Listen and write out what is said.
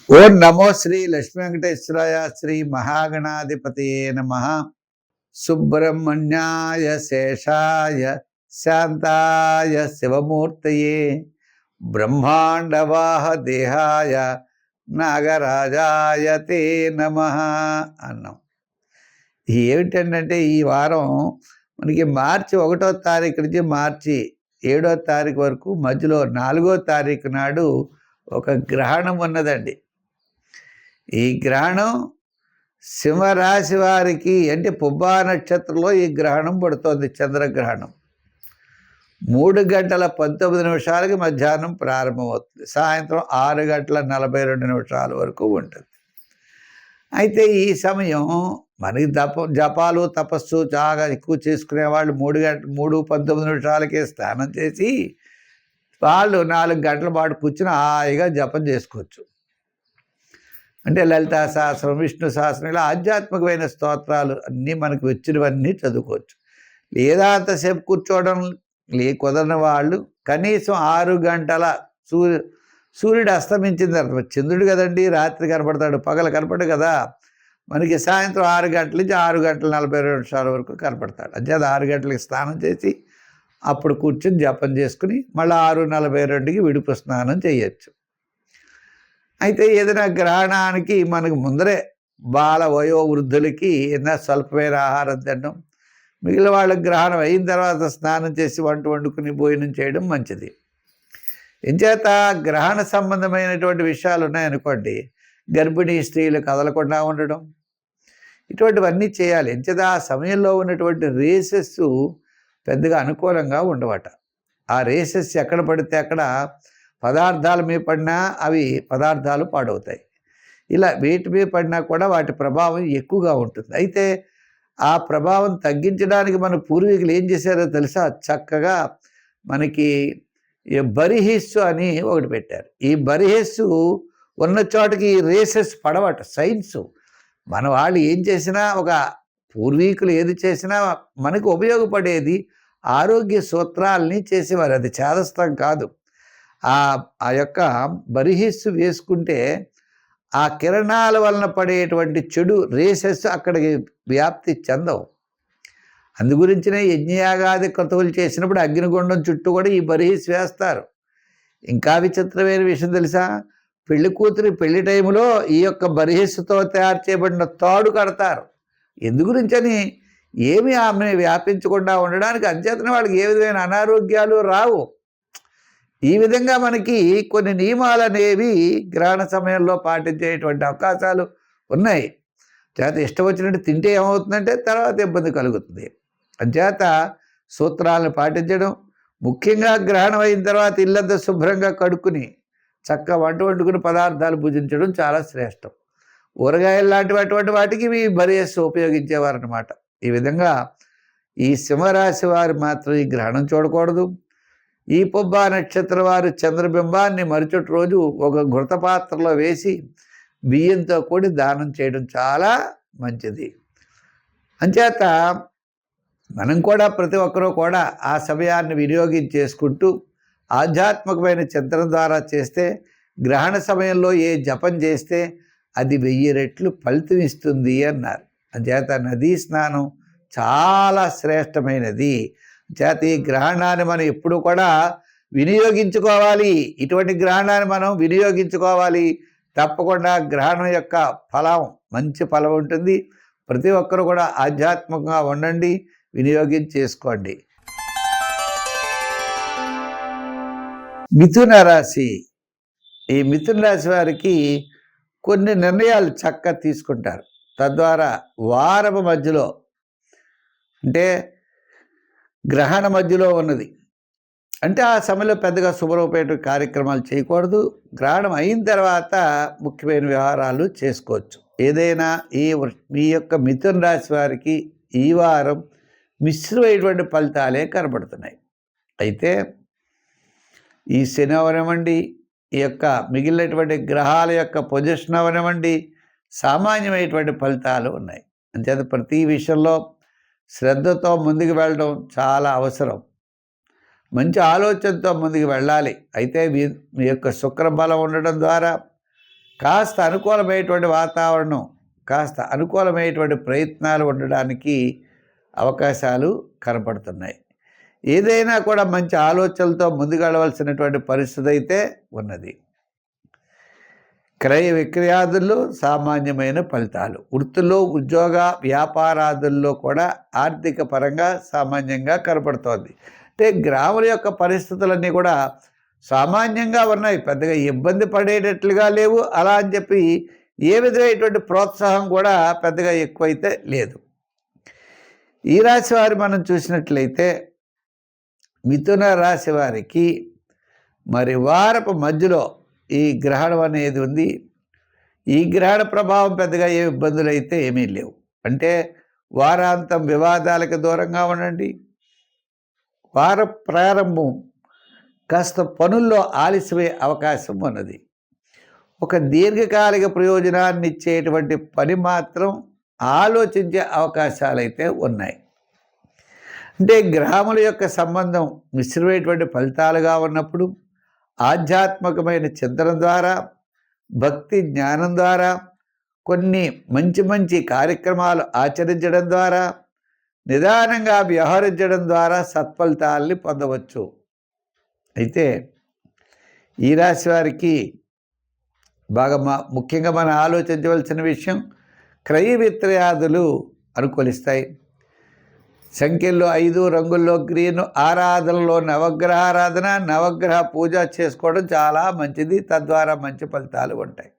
ఓం నమో శ్రీ లక్ష్మీ వెంకటేశ్వరాయ శ్రీ మహాగణాధిపతయే నమః. సుబ్రహ్మణ్యాయ శేషాయ శాంతాయ శివమూర్తయే బ్రహ్మాండవాహ దేహాయ నాగరాజాయ తే నమః అన్నాం. ఏమిటంటే ఈ వారం మనకి మార్చి 1వ తారీఖు నుంచి మార్చి 7వ తారీఖు వరకు మధ్యలో 4వ తారీఖు నాడు ఒక గ్రహణం ఉన్నదండి. ఈ గ్రహణం సింహరాశి వారికి అంటే పుబ్బా నక్షత్రంలో ఈ గ్రహణం పడుతోంది. చంద్రగ్రహణం 3:19 మధ్యాహ్నం ప్రారంభమవుతుంది. సాయంత్రం 6:42 వరకు ఉంటుంది. అయితే ఈ సమయం మనకి జపాలు తపస్సు చాలా ఎక్కువ చేసుకునే వాళ్ళు 3:19 స్నానం చేసి వాళ్ళు 4 గంటల పాటు కూర్చుని హాయిగా జపం చేసుకోవచ్చు. అంటే లలితా సహస్రం, విష్ణు సహస్రం, ఇలా ఆధ్యాత్మికమైన స్తోత్రాలు అన్నీ మనకు వచ్చినవన్నీ చదువుకోవచ్చు. లేదా అంతసేపు కూర్చోవడం కుదరని వాళ్ళు కనీసం 6 గంటల సూర్యుడు అస్తమించిన తర్వాత, చంద్రుడు కదండి రాత్రి కనపడతాడు, పగలు కనపడు కదా, మనకి సాయంత్రం 6 గంటల నుంచి 6:42 వరకు కనపడతాడు. అంటే 6 గంటలకి స్నానం చేసి అప్పుడు కూర్చొని జపం చేసుకుని మళ్ళీ 6:42కి విడుపు స్నానం చేయొచ్చు. అయితే ఏదైనా గ్రహణానికి మనకు ముందరే బాల వయో వృద్ధులకి ఏదైనా స్వల్పమైన ఆహారం తినడం, మిగిలిన వాళ్ళకి గ్రహణం అయిన తర్వాత స్నానం చేసి వంట వండుకుని భోజనం చేయడం మంచిది. ఎంచేత గ్రహణ సంబంధమైనటువంటి విషయాలు ఉన్నాయనుకోండి, గర్భిణీ స్త్రీలు కదలకుండా ఉండడం, ఇటువంటివన్నీ చేయాలి. ఎంచేత ఆ సమయంలో ఉన్నటువంటి రేసెస్ పెద్దగా అనుకూలంగా ఉండవట. ఆ రేసెస్ ఎక్కడ పడితే అక్కడ పదార్థాల మీద పడినా అవి పదార్థాలు పాడవుతాయి. ఇలా వేటి మీద పడినా కూడా వాటి ప్రభావం ఎక్కువగా ఉంటుంది. అయితే ఆ ప్రభావం తగ్గించడానికి మన పూర్వీకులు ఏం చేశారో తెలుసా? చక్కగా మనకి బరిహిస్సు అని ఒకటి పెట్టారు. ఈ బరిహిస్సు ఉన్న చోటకి ఈ రేసెస్ పడవట. సైన్సు మన వాళ్ళు ఏం చేసినా, ఒక పూర్వీకులు ఏది చేసినా మనకు ఉపయోగపడేది ఆరోగ్య సూత్రాలని చేసేవారు. అది చేదస్తం కాదు. ఆ యొక్క బరిహిస్సు వేసుకుంటే ఆ కిరణాల వలన పడేటువంటి చెడు రేసెస్ అక్కడికి వ్యాప్తి చెందవు. అందుగురించినే యజ్ఞయాగాది క్రతువులు చేసినప్పుడు అగ్నిగుండం చుట్టూ కూడా ఈ బరిహిస్సు వేస్తారు. ఇంకా విచిత్రమైన విషయం తెలుసా? పెళ్లి కూతురి పెళ్లి టైంలో ఈ యొక్క బరిహిస్సుతో తయారు చేయబడిన తాడు కడతారు. ఎందుగురించని ఏమి ఆమెను వ్యాపించకుండా ఉండడానికి. అంచేతనే వాళ్ళకి ఏ విధమైన అనారోగ్యాలు రావు. ఈ విధంగా మనకి కొన్ని నియమాలు అనేవి గ్రహణ సమయంలో పాటించేటువంటి అవకాశాలు ఉన్నాయి. చేత ఇష్టం వచ్చినట్టు తింటే ఏమవుతుందంటే తర్వాత ఇబ్బంది కలుగుతుంది. అంచేత సూత్రాలను పాటించడం, ముఖ్యంగా గ్రహణం అయిన తర్వాత ఇల్లంతా శుభ్రంగా కడుక్కుని చక్కగా వంట వండుకుని పదార్థాలు భుజించడం చాలా శ్రేష్టం. ఊరగాయలు లాంటి అటువంటి వాటికి ఇవి బరిహస్సు ఉపయోగించేవారు అన్నమాట. ఈ విధంగా ఈ సింహరాశి వారు మాత్రం ఈ గ్రహణం చూడకూడదు. ఈ పుబ్బా నక్షత్రం వారు చంద్రబింబాన్ని మరుసటి రోజు ఒక ఘృతపాత్రలో వేసి బియ్యంతో కూడి దానం చేయడం చాలా మంచిది. అంచేత మనం కూడా ప్రతి ఒక్కరూ కూడా ఆ సమయాన్ని వినియోగించేసుకుంటూ ఆధ్యాత్మికమైన చింతన ద్వారా చేస్తే, గ్రహణ సమయంలో ఏ జపం చేస్తే అది 1000 రెట్లు ఫలితం ఇస్తుంది అన్నారు. అంచేత నదీ స్నానం చాలా శ్రేష్టమైనది. చేత ఈ గ్రహణాన్ని మనం ఎప్పుడు కూడా వినియోగించుకోవాలి. ఇటువంటి గ్రహణాన్ని మనం వినియోగించుకోవాలి. తప్పకుండా గ్రహణం యొక్క ఫలం మంచి ఫలం ఉంటుంది. ప్రతి ఒక్కరు కూడా ఆధ్యాత్మికంగా ఉండండి, వినియోగించేసుకోండి. మిథున రాశి. ఈ మిథున రాశి వారికి కొన్ని నిర్ణయాలు చక్కగా తీసుకుంటారు. తద్వారా వారపు మధ్యలో, అంటే గ్రహణ మధ్యలో ఉన్నది అంటే ఆ సమయంలో పెద్దగా శుభ్రపేట కార్యక్రమాలు చేయకూడదు. గ్రహణం అయిన తర్వాత ముఖ్యమైన వ్యవహారాలు చేసుకోవచ్చు. ఏదైనా ఈ యొక్క మిథున రాశి వారికి ఈ వారం మిశ్రమైనటువంటి ఫలితాలే కనబడుతున్నాయి. అయితే ఈ శని అవనివ్వండి, ఈ యొక్క మిగిలినటువంటి గ్రహాల యొక్క పొజిషన్ అవనివ్వండి, సామాన్యమైనటువంటి ఫలితాలు ఉన్నాయి. అంచేత ప్రతి విషయంలో శ్రద్ధతో ముందుకు వెళ్ళడం చాలా అవసరం. మంచి ఆలోచనతో ముందుకు వెళ్ళాలి. అయితే మీ యొక్క శుక్రబలం ఉండడం ద్వారా కాస్త అనుకూలమైనటువంటి వాతావరణం, కాస్త అనుకూలమైనటువంటి ప్రయత్నాలు ఉండడానికి అవకాశాలు కనపడుతున్నాయి. ఏదైనా కూడా మంచి ఆలోచనలతో ముందుకెళ్ళవలసినటువంటి పరిస్థితి అయితే ఉన్నది. క్రయ విక్రయాదుల్లో సామాన్యమైన ఫలితాలు, వృత్తుల్లో, ఉద్యోగ వ్యాపారాదుల్లో కూడా ఆర్థిక పరంగా సామాన్యంగా కనపడుతోంది. అంటే గ్రాముల యొక్క పరిస్థితులన్నీ కూడా సామాన్యంగా ఉన్నాయి, పెద్దగా ఇబ్బంది పడేటట్లుగా లేవు. అలా అని చెప్పి ఏ విధమైనటువంటి ప్రోత్సాహం కూడా పెద్దగా ఎక్కువైతే లేదు. ఈ రాశి వారి మనం చూసినట్లయితే మిథున రాశి వారికి మరి వారపు మధ్యలో ఈ గ్రహణం అనేది ఉంది. ఈ గ్రహణ ప్రభావం పెద్దగా ఏ ఇబ్బందులు అయితే ఏమీ లేవు. అంటే వారాంతం వివాదాలకు దూరంగా ఉండండి. వార ప్రారంభం కాస్త పనుల్లో ఆలస్యమయ్యే అవకాశం ఉన్నది. ఒక దీర్ఘకాలిక ప్రయోజనాన్ని ఇచ్చేటువంటి పని మాత్రం ఆలోచించే అవకాశాలైతే ఉన్నాయి. అంటే గ్రహముల యొక్క సంబంధం మిశ్రమైనటువంటి ఫలితాలుగా ఉన్నప్పుడు ఆధ్యాత్మికమైన చింతన ద్వారా, భక్తి జ్ఞానం ద్వారా, కొన్ని మంచి మంచి కార్యక్రమాలు ఆచరించడం ద్వారా, నిదానంగా వ్యవహరించడం ద్వారా సత్ఫలితాలని పొందవచ్చు. అయితే ఈ రాశి వారికి బాగా ముఖ్యంగా మనం ఆలోచించవలసిన విషయం, క్రయ విక్రయాదులు అనుకూలిస్తాయి. సంఖ్యల్లో 5, రంగుల్లో గ్రీన్, ఆరాధనలో నవగ్రహ ఆరాధన, నవగ్రహ పూజ చేసుకోవడం చాలా మంచిది. తద్వారా మంచి ఫలితాలు ఉంటాయి.